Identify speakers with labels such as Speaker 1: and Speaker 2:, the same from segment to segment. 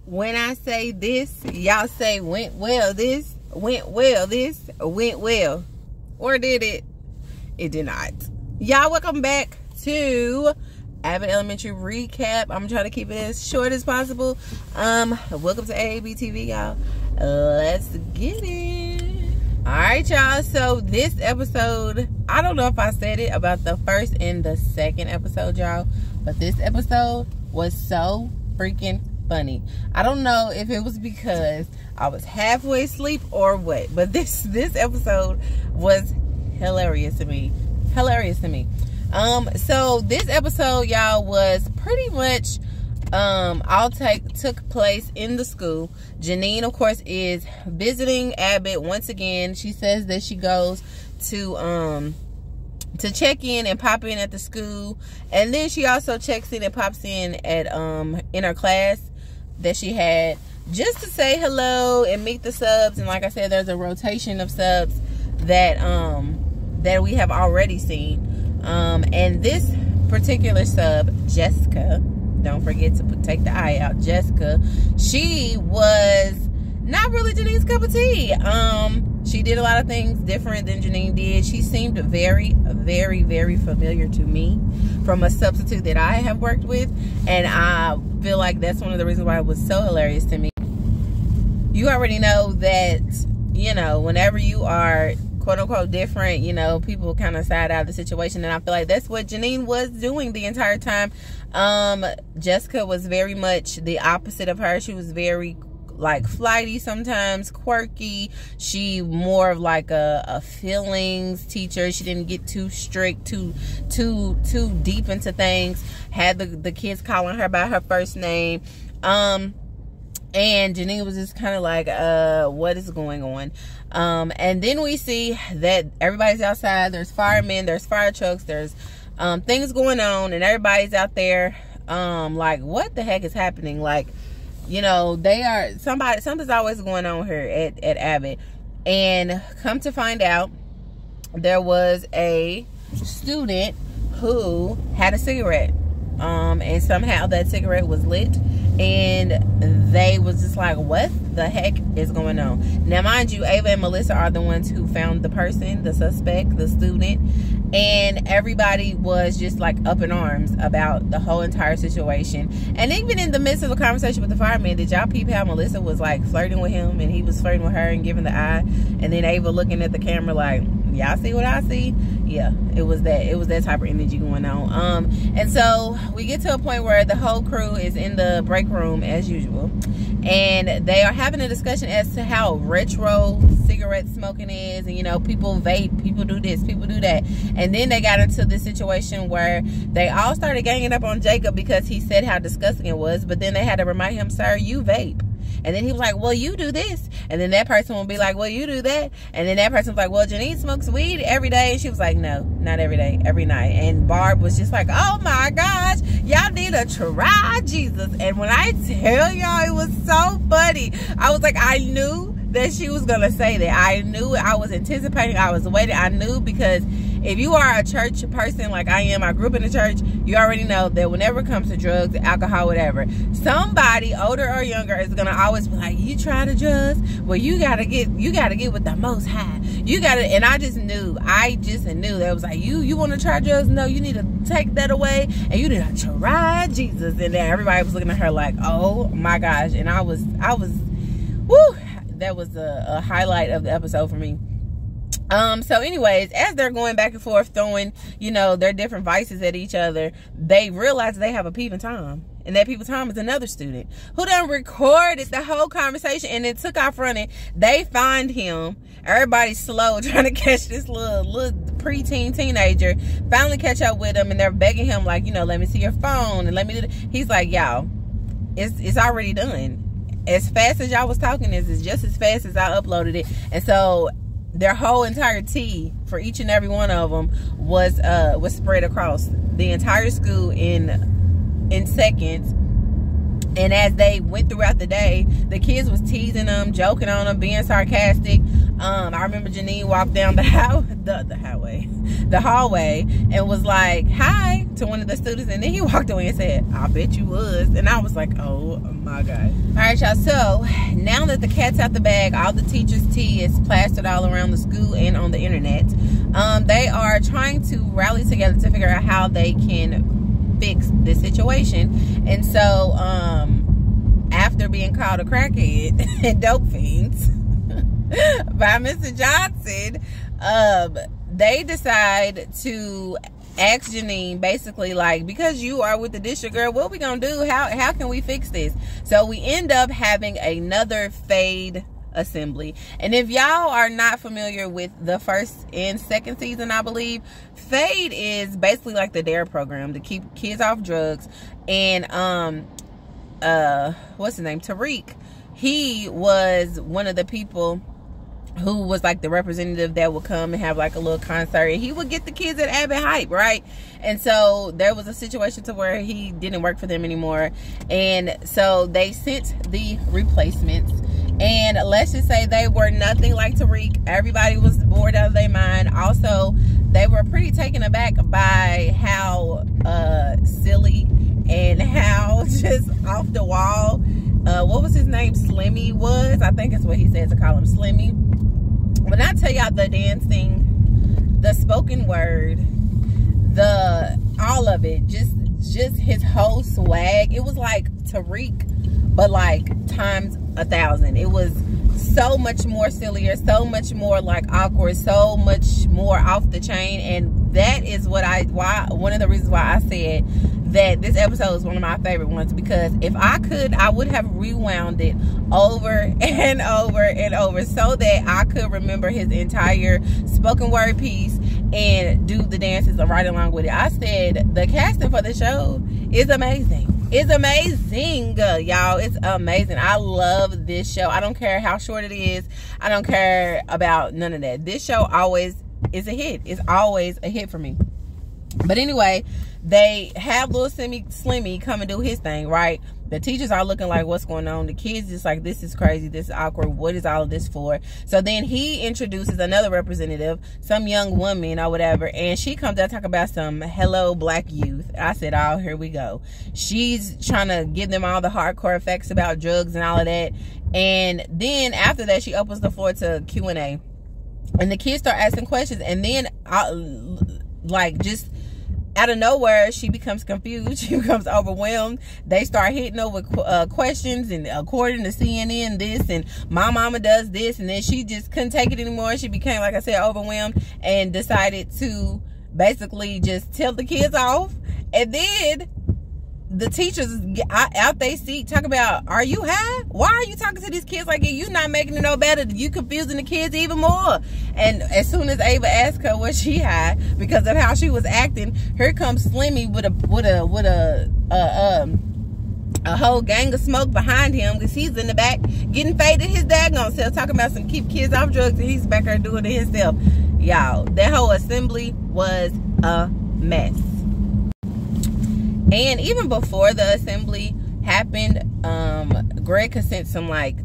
Speaker 1: When I say this, y'all say went well this, went well this, went well. Or did it? It did not. Y'all, welcome back to Abbott Elementary Recap. I'm trying to keep it as short as possible. Welcome to AAB TV, y'all. Let's get it. Alright, y'all. So this episode, I don't know if I said it about the first and the second episode, y'all, but this episode was so freaking funny. I don't know if it was because I was halfway asleep or what, but this episode was hilarious to me. So this episode, y'all, was pretty much took place in the school. Janine, of course, is visiting Abbott once again. She says that she goes to check in and pop in at the school, and then she also checks in and pops in at in her class that she had, just to say hello and meet the subs. And like I said, there's a rotation of subs that that we have already seen, and this particular sub, Jessica, don't forget to take the I out, Jessica, she was not really Janine's cup of tea. She did a lot of things different than Janine did. She seemed very, very, very familiar to me from a substitute that I have worked with, and I feel like that's one of the reasons why it was so hilarious to me. You already know that, you know, whenever you are quote-unquote different, you know, people kind of side out of the situation, and I feel like that's what Janine was doing the entire time. Jessica was very much the opposite of her. She was very like flighty, sometimes quirky. She more of like a feelings teacher. She didn't get too strict, too deep into things. Had the kids calling her by her first name. And Janine was just kind of like, what is going on? And then we see that everybody's outside. There's firemen, there's fire trucks, there's things going on, and everybody's out there like, what the heck is happening? Like, you know, something's always going on here at Abbott. And come to find out, there was a student who had a cigarette, and somehow that cigarette was lit, and they was just like, what the heck is going on? Now, mind you, Ava and Melissa are the ones who found the person, the suspect, the student, and everybody was just like up in arms about the whole entire situation. And even in the midst of the conversation with the fireman, did y'all peep how Melissa was like flirting with him, and he was flirting with her and giving the eye, and then Ava looking at the camera like, y'all see what I see? Yeah, it was that type of energy going on. And so we get to a point where the whole crew is in the break room as usual, and they are having a discussion as to how retro cigarette smoking is, and you know, people vape, people do this, people do that. And then they got into this situation where they all started ganging up on Jacob because he said how disgusting it was, but then they had to remind him, sir, you vape. And then he was like, well, you do this. And then that person will be like, well, you do that. And then that person was like, well, Janine smokes weed every day. And she was like, no, not every day, every night. And Barb was just like, oh my gosh, y'all need to try Jesus. And when I tell y'all, it was so funny. I was like, I knew that she was going to say that. I knew it. I was anticipating. I was waiting. I knew, because if you are a church person like I am, I grew up in the church, you already know that whenever it comes to drugs, alcohol, whatever, somebody older or younger is gonna always be like, you try the drugs? Well, you gotta get with the most high. You gotta, and I just knew that was like, you wanna try drugs? No, you need to take that away, and you need to try Jesus. And then everybody was looking at her like, oh my gosh. And I was, woo, that was a highlight of the episode for me. So anyways, as they're going back and forth throwing, you know, their different vices at each other, they realize they have a peeping Tom. And that peeping Tom is another student who done recorded the whole conversation and then took off running. They find him. Everybody's slow trying to catch this little preteen teenager. Finally catch up with him, and they're begging him like, you know, let me see your phone and let me do that. He's like, y'all, it's already done. As fast as y'all was talking, is just as fast as I uploaded it. And so their whole entire tea for each and every one of them was spread across the entire school in seconds. And as they went throughout the day, the kids was teasing them, joking on them, being sarcastic. I remember Janine walked down the hallway, and was like, hi, to one of the students. And then he walked away and said, I bet you was. And I was like, oh my God. All right, y'all. So now that the cat's out the bag, all the teachers' tea is plastered all around the school and on the internet. They are trying to rally together to figure out how they can fix this situation. And so after being called a crackhead and dope fiends by Mr. Johnson, they decide to ask Janine, basically, like, because you are with the district, girl, what we gonna do? How can we fix this? So we end up having another fade assembly. And if y'all are not familiar with the first and second season, I believe fade is basically like the DARE program to keep kids off drugs. And what's his name, Tariq, he was one of the people who was like the representative that would come and have like a little concert, and he would get the kids at Abbott hype, right? And so there was a situation to where he didn't work for them anymore, and so they sent the replacements. And let's just say they were nothing like Tariq. Everybody was bored out of their mind. Also, they were pretty taken aback by how silly and how just off the wall, what was his name, Slimmy was. I think that's what he said, to call him Slimmy. When I tell y'all, the dancing, the spoken word, all of it, just his whole swag, it was like Tariq, but like times 1,000. It was so much more sillier, so much more like awkward, so much more off the chain. And that is one of the reasons why I said that this episode is one of my favorite ones, because if I could, I would have rewound it over and over and over so that I could remember his entire spoken word piece and do the dances right along with it. I said the casting for the show is amazing. It's amazing, y'all. It's amazing. I love this show. I don't care how short it is. I don't care about none of that. This show always is a hit. It's always a hit for me. But anyway, they have little Slimmy come and do his thing, right? The teachers are looking like, what's going on? The kids just like, this is crazy, this is awkward, what is all of this for? So then he introduces another representative, some young woman or whatever, and she comes out talking about some hello black youth. I said, oh, here we go. She's trying to give them all the hardcore facts about drugs and all of that. And then after that, she opens the floor to Q&A, and the kids start asking questions. And then like, just out of nowhere, she becomes confused. She becomes overwhelmed. They start hitting over questions, and according to CNN, this, and my mama does this. And then she just couldn't take it anymore. She became, like I said, overwhelmed, and decided to basically just tell the kids off. And then the teachers out they seat talk about, are you high? Why are you talking to these kids like that? You're not making it no better. You confusing the kids even more. And as soon as Ava asked her, was she high because of how she was acting, here comes Slimmy with a whole gang of smoke behind him, because he's in the back getting faded his daggone self, talking about some keep kids off drugs, and he's back there doing it himself. Y'all, that whole assembly was a mess. And even before the assembly happened, Greg had sent some like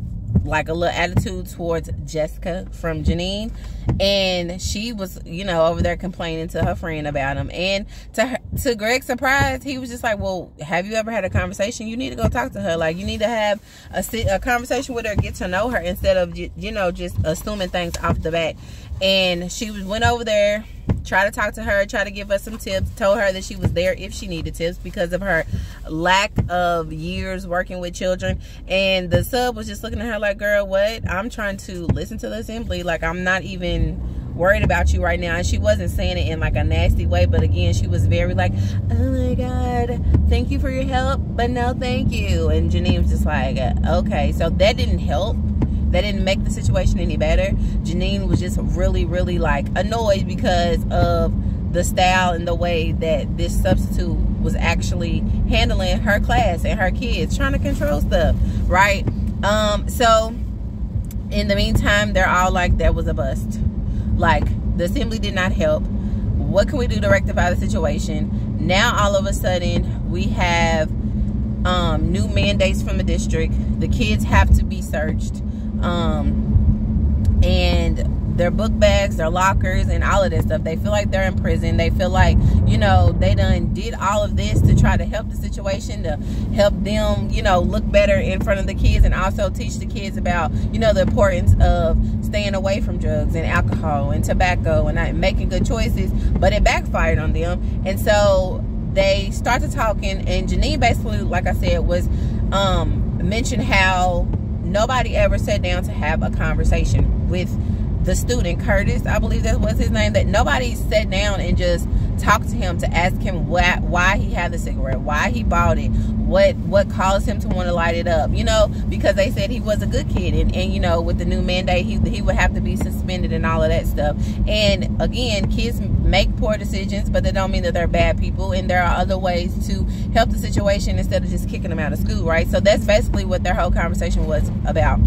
Speaker 1: a little attitude towards Jessica from Janine, and she was, you know, over there complaining to her friend about him. And to Greg's surprise, he was just like, well, have you ever had a conversation? You need to go talk to her. Like, you need to have a conversation with her, get to know her, instead of, you know, just assuming things off the bat. And she went over there, tried to talk to her, tried to give her some tips, told her that she was there if she needed tips because of her lack of years working with children. And the sub was just looking at her like, girl, what? I'm trying to listen to the assembly. Like, I'm not even worried about you right now. And she wasn't saying it in like a nasty way, but again, she was very like, oh my God, thank you for your help, but no thank you. And Janine was just like, okay. So that didn't help. That didn't make the situation any better. Janine was just really, really like annoyed because of the style and the way that this substitute was actually handling her class and her kids, trying to control stuff, right? So in the meantime, they're all like, that was a bust. Like, the assembly did not help. What can we do to rectify the situation? Now all of a sudden we have new mandates from the district. The kids have to be searched, and their book bags, their lockers, and all of that stuff. They feel like they're in prison. They feel like, you know, they done did all of this to try to help the situation, to help them, you know, look better in front of the kids, and also teach the kids about, you know, the importance of staying away from drugs and alcohol and tobacco and not making good choices. But it backfired on them. And so they started talking, and Janine basically, like I said, was mentioned how nobody ever sat down to have a conversation with the student, Curtis, I believe that was his name, that nobody sat down and just talked to him to ask him why he had the cigarette, why he bought it, what caused him to want to light it up, you know, because they said he was a good kid, and you know, with the new mandate, he would have to be suspended and all of that stuff. And again, kids make poor decisions, but that don't mean that they're bad people, and there are other ways to help the situation instead of just kicking them out of school, right? So that's basically what their whole conversation was about.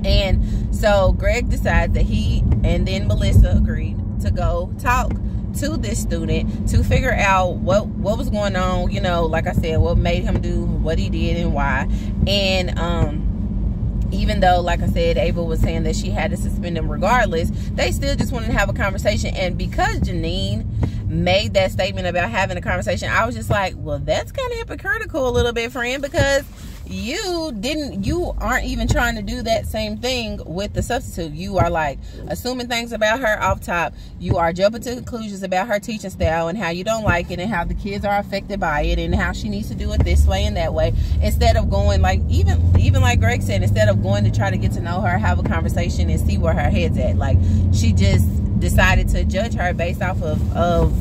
Speaker 1: And so Greg decides that he and then Melissa agreed to go talk to this student to figure out what was going on, you know, like I said, what made him do what he did and why. And even though, like I said, Ava was saying that she had to suspend him regardless, they still just wanted to have a conversation. And because Janine made that statement about having a conversation, I was just like, well, that's kind of hypocritical a little bit, friend, because you aren't even trying to do that same thing with the substitute. You are like assuming things about her off top. You are jumping to conclusions about her teaching style and how you don't like it and how the kids are affected by it and how she needs to do it this way and that way, instead of going, like, even like Greg said, instead of going to try to get to know her, have a conversation and see where her head's at. Like, she just decided to judge her based off of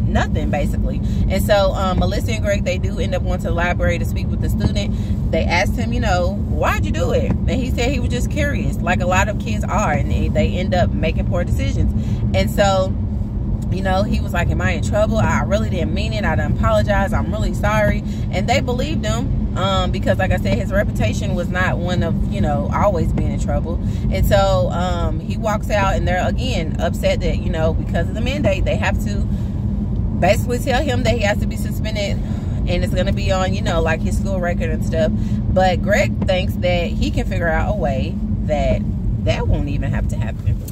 Speaker 1: nothing, basically. And so Melissa and Greg, they do end up going to the library to speak with the student. They asked him, you know, why'd you do it? And he said he was just curious, like a lot of kids are, and they end up making poor decisions. And so, you know, he was like, am I in trouble? I really didn't mean it. I didn't apologize. I'm really sorry. And they believed him because, like I said, his reputation was not one of, you know, always being in trouble. And so he walks out, and they're again upset that, you know, because of the mandate, they have to basically tell him that he has to be suspended, and it's going to be on, you know, like his school record and stuff. But Greg thinks that he can figure out a way that won't even have to happen.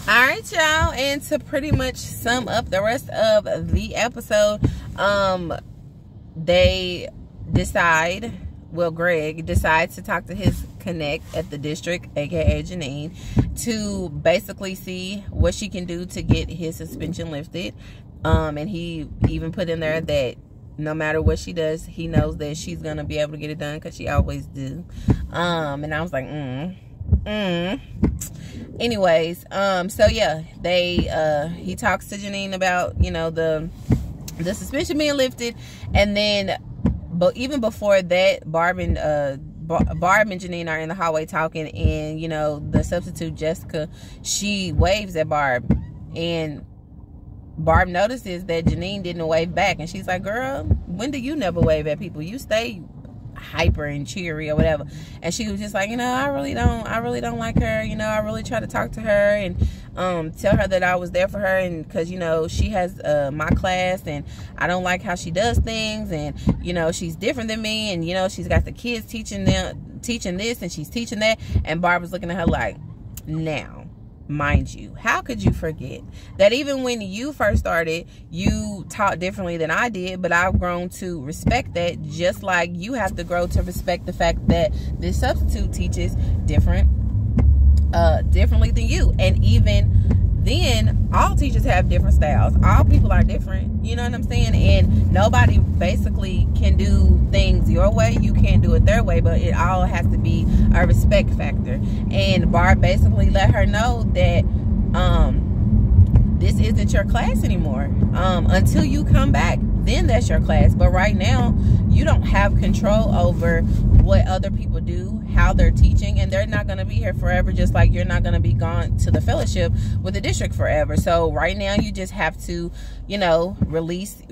Speaker 1: All right, y'all, and to pretty much sum up the rest of the episode, Greg decides to talk to his connect at the district, aka Janine, to basically see what she can do to get his suspension lifted. And he even put in there that no matter what she does, he knows that she's gonna be able to get it done, because she always do. And I was like, anyways, so yeah, he talks to Janine about, you know, the suspension being lifted. And then, but even before that, Barb and Janine are in the hallway talking, and, you know, the substitute Jessica, she waves at Barb, and Barb notices that Janine didn't wave back, and she's like, girl, when do you never wave at people? You stay hyper and cheery or whatever. And she was just like, you know, I really don't like her. You know, I really try to talk to her and tell her that I was there for her, and because, you know, she has my class, and I don't like how she does things, and, you know, she's different than me, and, you know, she's got the kids teaching this and she's teaching that. And Barb was looking at her like, now, mind you, how could you forget that even when you first started, you taught differently than I did, but I've grown to respect that, just like you have to grow to respect the fact that this substitute teaches differently than you. And even then, all teachers have different styles. All people are different, you know what I'm saying? And nobody basically can do things your way. You can't do it their way, but it all has to be a respect factor. And Barb basically let her know that this isn't your class anymore. Until you come back, then that's your class. But right now, you don't have control over what other people do, how they're teaching, and they're not going to be here forever, just like you're not going to be gone to the fellowship with the district forever. So right now, you just have to, you know, release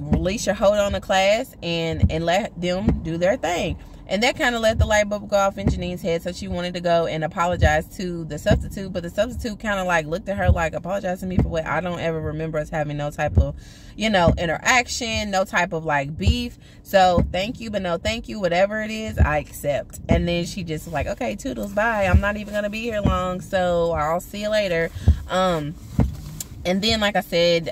Speaker 1: your hold on the class and let them do their thing. And that kind of let the light bulb go off in Janine's head. So she wanted to go and apologize to the substitute. But the substitute kind of like looked at her like, apologize to me for what? I don't ever remember us having no type of, you know, interaction, no type of like beef. So thank you, but no thank you. Whatever it is, I accept. And then she just like, okay, toodles, bye. I'm not even going to be here long. So I'll see you later. And then, like I said,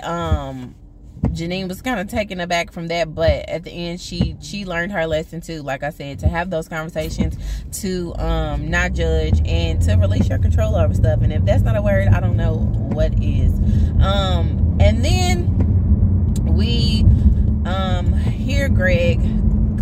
Speaker 1: Janine was kind of taken aback from that, but at the end she learned her lesson too. Like I said, to have those conversations, to not judge, and to release your control over stuff. And if that's not a word, I don't know what is. And then we hear Greg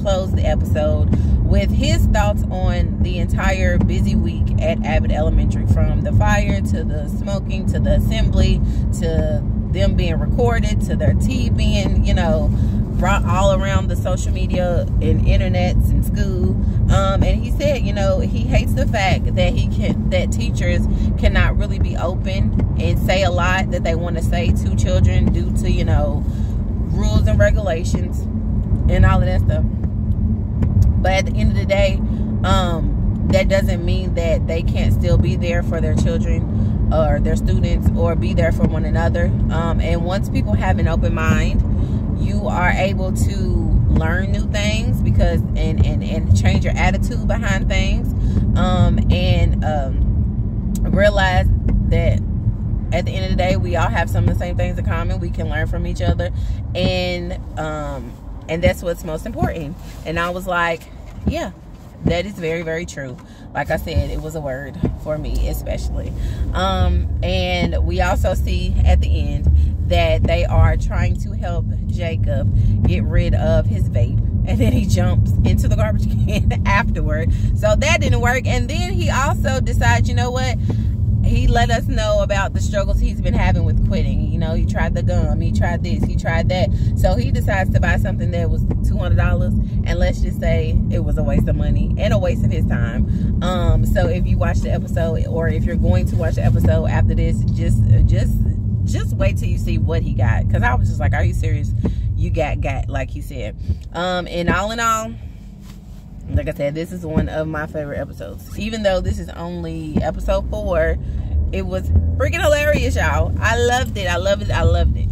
Speaker 1: close the episode with his thoughts on the entire busy week at Abbott Elementary, from the fire to the smoking to the assembly to them being recorded to their tea being, you know, brought all around the social media and internets and school. And he said, you know, he hates the fact that that teachers cannot really be open and say a lot that they want to say to children due to, you know, rules and regulations and all of that stuff. But at the end of the day, that doesn't mean that they can't still be there for their children or their students, or be there for one another. And once people have an open mind, you are able to learn new things because and change your attitude behind things, and realize that at the end of the day, we all have some of the same things in common. We can learn from each other, and that's what's most important. And I was like, yeah, that is very, very true. Like I said, it was a word for me especially. And we also see at the end that they are trying to help Jacob get rid of his vape, and then he jumps into the garbage can afterward. So that didn't work. And then he also decides, you know what, he let us know about the struggles he's been having with quitting. You know, he tried the gum, he tried this, he tried that. So he decides to buy something that was $200, and let's just say it was a waste of money and a waste of his time. So if you watch the episode, or if you're going to watch the episode after this, just wait till you see what he got. Because I was just like, are you serious? You got like he said. And all in all, like I said, this is one of my favorite episodes. Even though this is only episode 4, it was freaking hilarious, y'all. I loved it. I loved it. I loved it.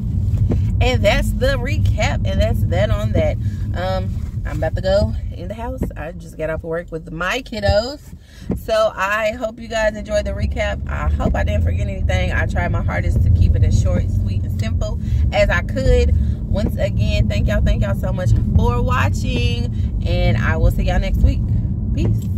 Speaker 1: And that's the recap. And that's that on that. I'm about to go in the house. I just got off of work with my kiddos. So I hope you guys enjoyed the recap. I hope I didn't forget anything. I tried my hardest to keep it as short, sweet, and simple as I could. Once again, thank y'all so much for watching, and I will see y'all next week. Peace.